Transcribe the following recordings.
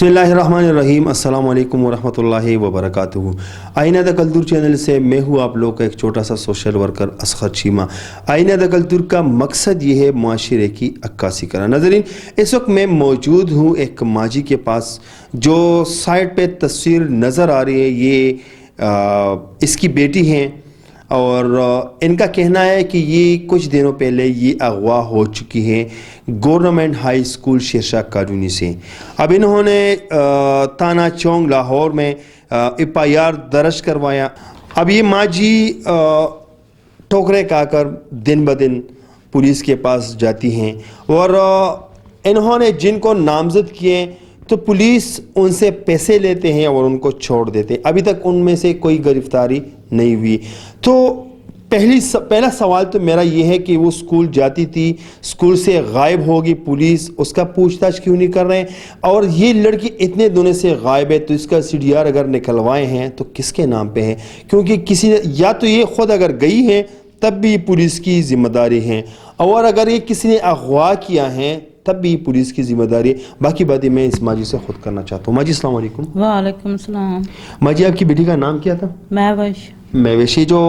بسم اللہ الرحمن الرحیم، السلام علیکم ورحمۃ اللہ وبرکاتہ۔ آئینہ دا کلتور چینل سے میں ہوں آپ لوگ کا ایک چھوٹا سا سوشل ورکر اصغر چیمہ۔ آئینہ دا کلتور کا مقصد یہ ہے معاشرے کی عکاسی کرنا۔ ناظرین، اس وقت میں موجود ہوں ایک ماجی کے پاس، جو سائٹ پہ تصویر نظر آ رہی ہے یہ اس کی بیٹی ہیں، اور ان کا کہنا ہے کہ یہ کچھ دنوں پہلے یہ اغوا ہو چکی ہیں government high school Sher Shah colony سے۔ اب انہوں نے تانا چونگ لاہور میں FIR درج کروایا۔ اب یہ ماجی ٹھوکریں کھا کر دن بدن پولیس کے پاس جاتی ہیں، اور انہوں نے جن کو نامزد کیے تو پولیس ان سے پیسے لیتے ہیں اور ان کو چھوڑ دیتے ہیں۔ ابھی تک ان میں سے کوئی گرفتاری نہیں ہوئی۔ تو پہلا سوال تو میرا یہ ہے کہ وہ اسکول جاتی تھی، اسکول سے غائب ہوگی، پولیس اس کا پوچھ تاچھ کیوں نہیں کر رہے ہیں؟ اور یہ لڑکی اتنے دنوں سے غائب ہے تو اس کا CDR اگر نکلوائے ہیں تو کس کے نام پہ ہے؟ کیونکہ کسی نے یا تو یہ خود اگر گئی ہے تب بھی پولیس کی ذمہ داری ہے، اور اگر یہ کسی نے اغوا کیا ہے تب بھی پولیس کی ذمہ داری ہے۔ باقی باتیں میں اس ماجی سے خود کرنا چاہتا ہوں۔ ماجی السلام علیکم۔ وعلیکم السلام۔ ماجی، آپ کی بیٹی کا نام کیا تھا؟ مہوش۔ جو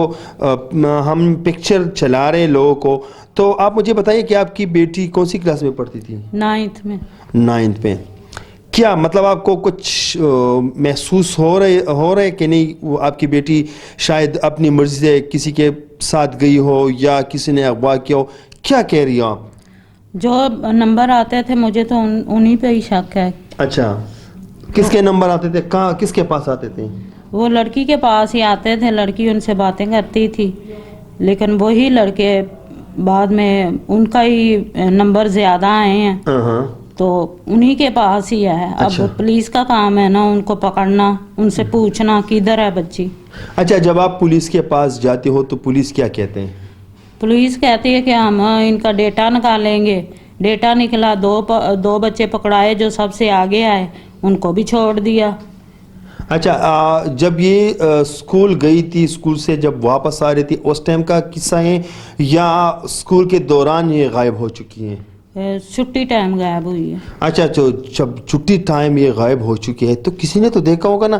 ہم پکچر چلا رہے ہیں لوگوں کو، تو آپ مجھے بتائیے کہ آپ کی بیٹی کون سی کلاس میں پڑھتی تھی؟ 9th میں۔ 9th میں۔ کیا مطلب آپ کو کچھ محسوس ہو رہے کہ نہیں وہ آپ کی بیٹی شاید اپنی مرضی سے کسی کے ساتھ گئی ہو یا کسی نے اغوا کیا ہو؟ کیا کہہ رہی ہو آپ؟ جو نمبر آتے تھے مجھے تو انہی پہ ہی شک ہے۔ اچھا، کس کے نمبر آتے تھے؟ کہاں کس کے پاس آتے تھے؟ وہ لڑکی کے پاس ہی آتے تھے، لڑکی ان سے باتیں کرتی تھی، لیکن وہی لڑکے بعد میں ان کا ہی نمبر زیادہ آئے ہیں تو انہی کے پاس ہی ہے۔ اب پولیس کا کام ہے نا ان کو پکڑنا، ان سے پوچھنا کدھر ہے بچی۔ اچھا، جب آپ پولیس کے پاس جاتے ہو تو پولیس کیا کہتے ہیں؟ پولیس کہتی ہے کہ ہم ان کا ڈیٹا نکالیں گے۔ ڈیٹا نکلا، دو بچے پکڑائے جو سب سے آگے آئے، ان کو بھی چھوڑ دیا۔ اچھا، جب یہ اسکول گئی تھی، اسکول سے جب واپس آ رہی تھی اس ٹائم کا قصہ ہے یا اسکول کے دوران یہ غائب ہو چکی ہیں؟ چھٹی ٹائم غائب ہوئی ہے۔ اچھا، جب چھٹی ٹائم یہ غائب ہو چکی ہے تو کسی نے تو دیکھا ہوگا نا۔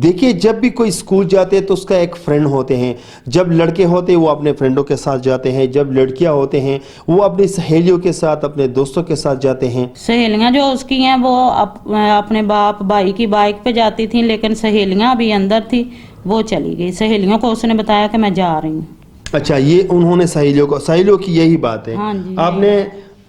دیکھیے، جب بھی کوئی اسکول جاتے ہیں تو اس کا ایک فرینڈ ہوتے ہیں۔ جب لڑکے ہوتے ہیں وہ اپنے فرینڈوں کے ساتھ جاتے ہیں، جب لڑکیاں ہوتے ہیں وہ اپنی سہیلیوں کے ساتھ، اپنے دوستوں کے ساتھ جاتے ہیں۔ سہیلیاں جو اس کی ہیں وہ اپنے باپ بھائی کی بائک پہ جاتی تھیں، لیکن سہیلیاں ابھی اندر تھی، وہ چلی گئی۔ سہیلیوں کو اس نے بتایا کہ میں جا رہی ہوں۔ اچھا، یہ انہوں نے سہیلیوں کی یہی بات ہے؟ ہاں جی۔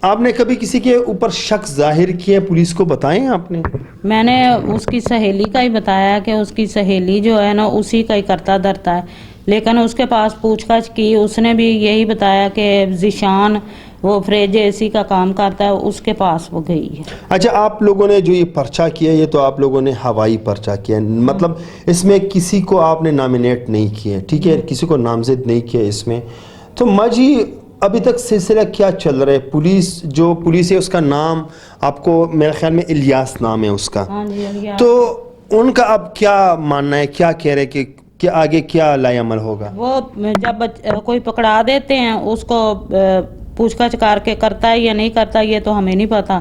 آپ نے کبھی کسی کے اوپر شک ظاہر کیا پولیس کو بتائیں آپ نے؟ میں نے اس کی سہیلی کا ہی بتایا کہ اس کی سہیلی جو ہے نا اسی کا ہی کرتا دھرتا ہے، لیکن اس کے پاس پوچھ گچھ کی، اس نے بھی یہی بتایا کہ ذیشان وہ فریج AC کا کام کرتا ہے، اس کے پاس وہ گئی ہے۔ اچھا، آپ لوگوں نے جو یہ پرچہ کیا یہ تو آپ لوگوں نے ہوائی پرچہ کیا، مطلب اس میں کسی کو آپ نے نامینیٹ نہیں کیا، ٹھیک ہے، کسی کو نامزد نہیں کیا اس میں۔ تو ماجی ابھی تک سلسلہ کیا چل رہا ہے؟ پولیس ہے، اس کا نام آپ کو میرے خیال میں الیاس نام ہے اس کا، تو ان کا اب کیا ماننا ہے، کیا کہہ رہے کہ آگے کیا لائی عمل ہوگا؟ وہ جب کوئی پکڑا دیتے ہیں اس کو پوچھ گچھ کر کے کرتا ہے یا نہیں کرتا یہ تو ہمیں نہیں پتا۔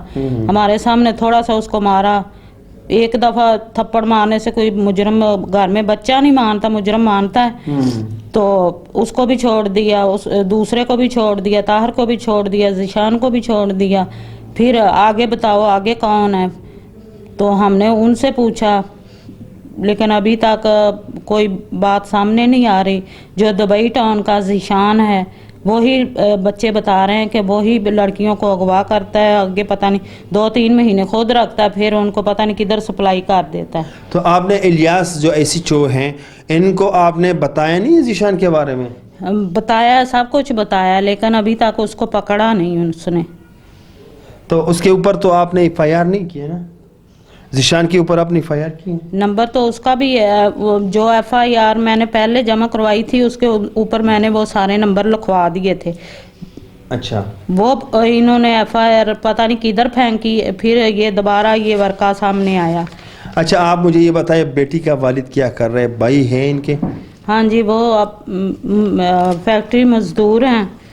ہمارے سامنے تھوڑا سا اس کو مارا، ایک دفعہ تھپڑ مارنے سے کوئی مجرم گھر میں بچہ نہیں مانتا، مجرم مانتا ہے، تو اس کو بھی چھوڑ دیا، دوسرے کو بھی چھوڑ دیا، طاہر کو بھی چھوڑ دیا، ذیشان کو بھی چھوڑ دیا۔ پھر آگے بتاؤ آگے کون ہے؟ تو ہم نے ان سے پوچھا، لیکن ابھی تک کوئی بات سامنے نہیں آ رہی۔ جو دبئی ٹاؤن کا ذیشان ہے وہی بچے بتا رہے ہیں کہ وہی لڑکیوں کو اغوا کرتا ہے، آگے پتہ نہیں 2-3 مہینے خود رکھتا ہے، پھر ان کو پتہ نہیں کدھر سپلائی کر دیتا ہے۔ تو آپ نے الیاس جو SHO ہیں ان کو آپ نے بتایا نہیں ذیشان کے بارے میں؟ بتایا، سب کچھ بتایا، لیکن ابھی تک اس کو پکڑا نہیں اس نے۔ تو اس کے اوپر تو آپ نے FIR نہیں کیا نا؟ ذیشان کے اوپر آپ نے FIR کی؟ نمبر تو اس کا بھی ہے، جو FIR میں نے پہلے جمع کروائی تھی اس کے اوپر میں نے وہ سارے نمبر لکھوا دیے تھے۔ اچھا، وہ انہوں نے FIR پتہ نہیں کدھر پھینکی، پھر یہ دوبارہ یہ ورقہ سامنے آیا۔ اچھا، آپ مجھے یہ بتائیں بیٹی کا والد کیا کر رہے ہیں؟ بھائی ہیں ان کے؟ ہاں جی، وہ فیکٹری مزدور ہیں،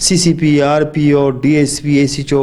CCP, RPO, DSP, ACO,